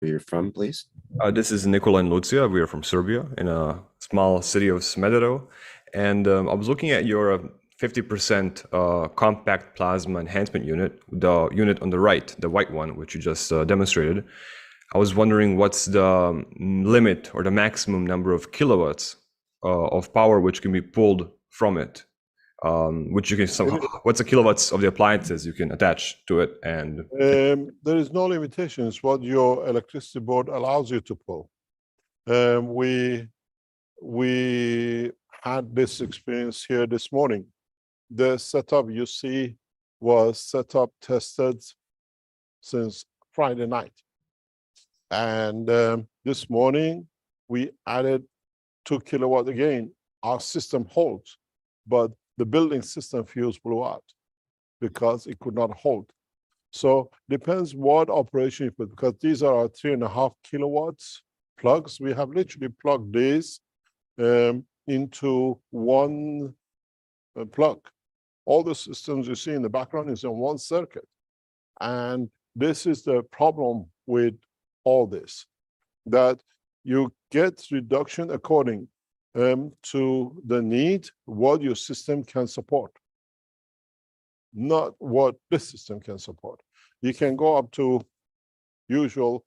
Where you're from, please? This is Nikola and Lucia. We are from Serbia in a small city of Smederevo. And I was looking at your 50% compact plasma enhancement unit, the unit on the right, the white one, which you just demonstrated. I was wondering what's the limit or the maximum number of kilowatts of power which can be pulled from it. Which you can what's the kilowatts of the appliances you can attach to it, and there is no limitations what your electricity board allows you to pull. We had this experience here this morning. The setup you see was set up, tested since Friday night, and this morning we added 2 kilowatt again. Our system holds, but the building system fuse blew out because it could not hold. So depends what operation you put, because these are our 3.5 kilowatts plugs. We have literally plugged these into one plug. All the systems you see in the background is in one circuit. And this is the problem with all this, that you get reduction according to the need, what your system can support, not what this system can support. You can go up to usual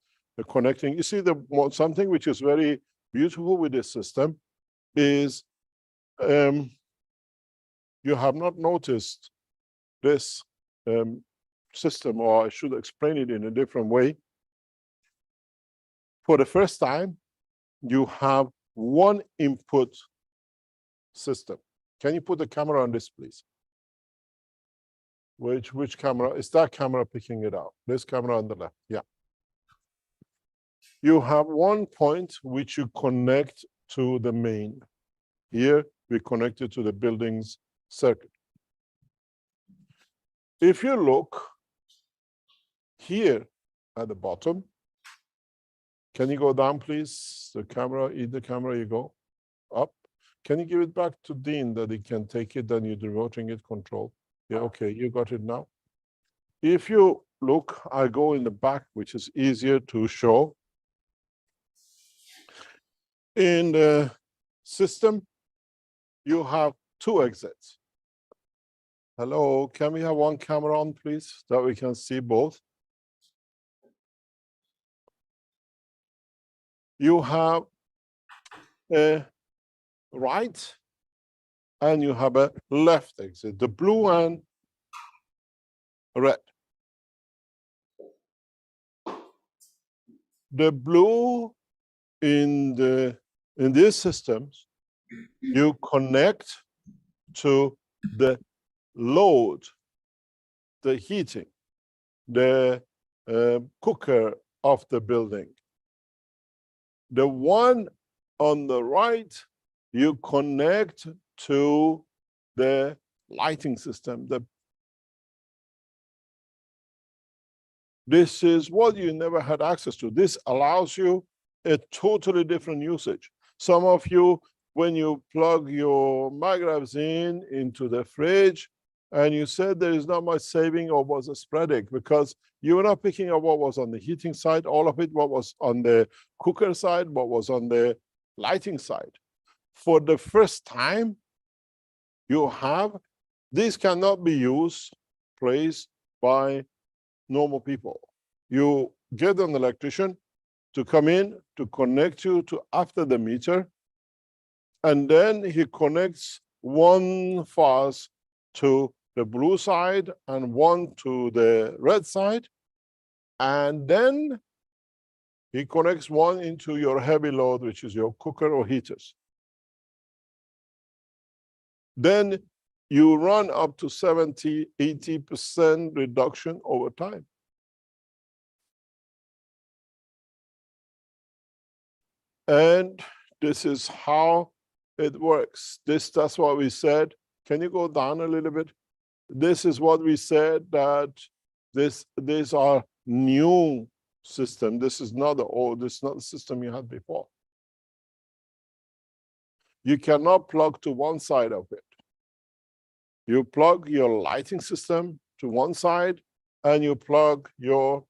connecting. You see, something which is very beautiful with this system is you have not noticed this system, or I should explain it in a different way. For the first time, you have one input system. Can you put the camera on this, please? Which camera? Is that camera picking it out? This camera on the left, yeah. You have one point which you connect to the main. Here, we connect it to the building's circuit. If you look here at the bottom, can you go down, please? The camera, either camera, you go up. Can you give it back to Dean that he can take it, then you're devoting it control? Yeah, okay, you got it now. If you look, I go in the back, which is easier to show. In the system, you have 2 exits. Hello, can we have one camera on, please, that we can see both? You have a right and you have a left exit, the blue and red. The blue in these systems, you connect to the load, the heating, the cooker of the building. The one on the right, you connect to the lighting system. This is what you never had access to. This allows you a totally different usage. Some of you, when you plug your magnets into the fridge, and you said there is not much saving or was sporadic, because you were not picking up what was on the heating side, all of it, what was on the cooker side, what was on the lighting side. For the first time, you have, these cannot be used, placed by normal people. You get an electrician to come in to connect you to after the meter, and then he connects one fuse to the blue side and one to the red side, and then he connects one into your heavy load, which is your cooker or heaters. Then you run up to 70, 80% reduction over time. And this is how it works. That's what we said. Can you go down a little bit? This is what we said, that these are new system. This is not the old, this is not the system you had before. You cannot plug to one side of it. You plug your lighting system to one side, and you plug your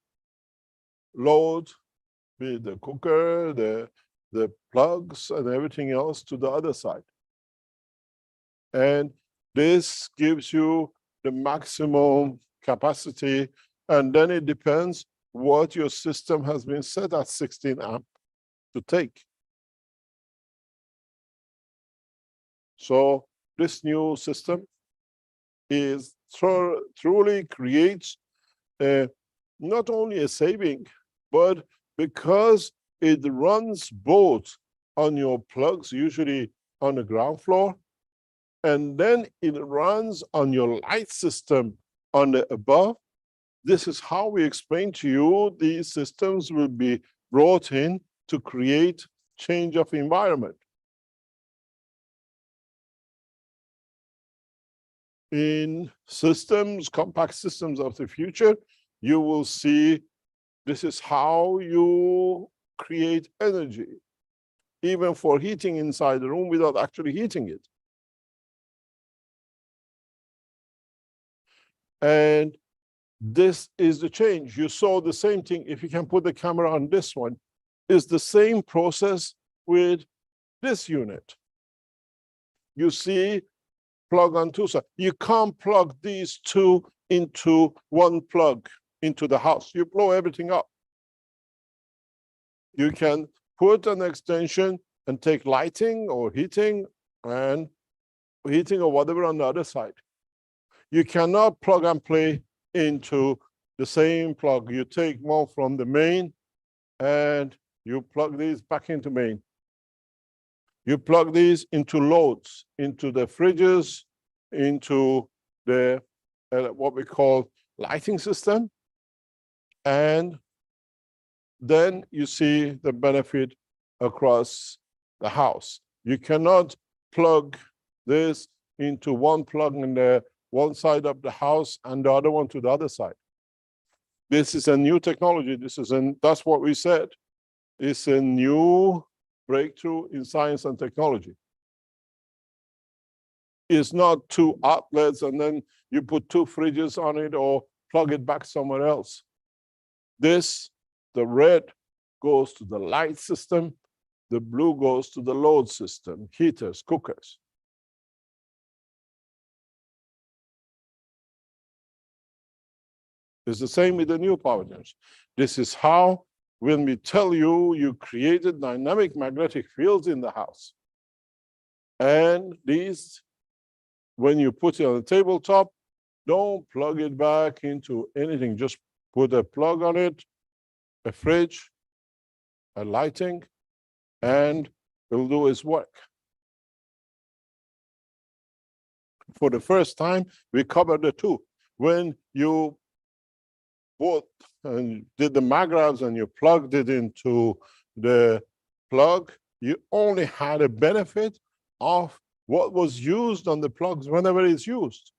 load be it the cooker, the plugs, and everything else to the other side. And this gives you the maximum capacity, and then it depends what your system has been set at 16 amp to take. So this new system is truly creates not only a saving, but because it runs both on your plugs, usually on the ground floor, and then it runs on your light system on the above. This is how we explain to you these systems will be brought in to create change of environment. In systems, compact systems of the future, you will see this is how you create energy, even for heating inside the room without actually heating it. And this is the change. You saw the same thing. If you can put the camera on this one, is the same process with this unit. You see, plug on two sides. You can't plug these two into one plug into the house. You blow everything up. You can put an extension and take lighting or heating or whatever on the other side. You cannot plug and play into the same plug. You take one from the main and you plug these back into main. You plug these into loads, into the fridges, into the what we call lighting system. And then you see the benefit across the house. You cannot plug this into one plug in the one side of the house and the other one to the other side. This is a new technology. That's what we said. It's a new breakthrough in science and technology. It's not two outlets and then you put two fridges on it or plug it back somewhere else. This, the red goes to the light system, the blue goes to the load system, heaters, cookers. It's the same with the new power generation. This is how, when we tell you, you created dynamic magnetic fields in the house. And these, when you put it on the tabletop, don't plug it back into anything. Just put a plug on it, a fridge, a lighting, and it'll do its work. For the first time, we covered the two. When you bought and did the magraves and you plugged it into the plug, you only had a benefit of what was used on the plugs whenever it's used.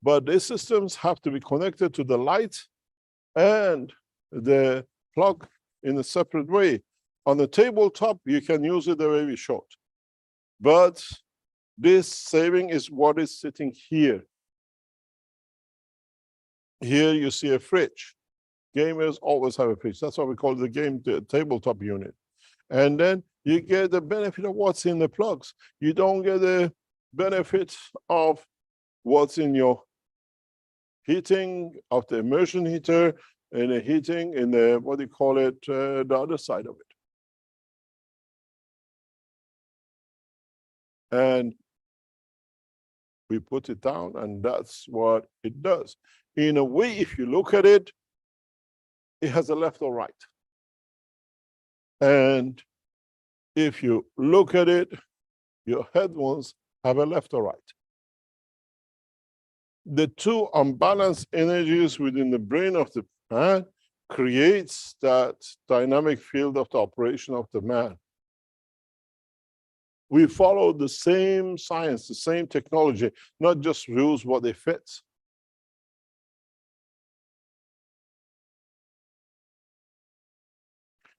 But these systems have to be connected to the light and the plug in a separate way. On the tabletop, you can use it the way we showed. But this saving is what is sitting here. Here you see a fridge. Gamers always have a fridge. That's what we call the tabletop unit. And then you get the benefit of what's in the plugs. You don't get the benefit of what's in your heating of the immersion heater and the heating in the, what do you call it, the other side of it. And we put it down and that's what it does. In a way, if you look at it, it has a left or right. And if you look at it, your headphones have a left or right. The two unbalanced energies within the brain of the man creates that dynamic field of the operation of the man. We follow the same science, the same technology, not just use what they fit.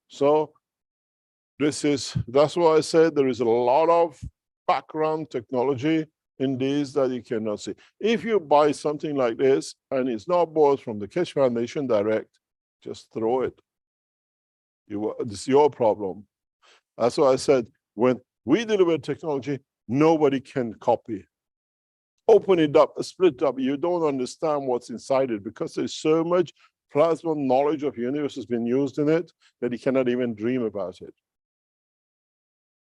So that's why I said there is a lot of background technology in these that you cannot see. If you buy something like this and it's not bought from the Keshe Foundation direct, just throw it. This is your problem. That's why I said, when we deliver technology, nobody can copy. Open it up, split up. You don't understand what's inside it because there's so much plasma knowledge of universe has been used in it that you cannot even dream about it.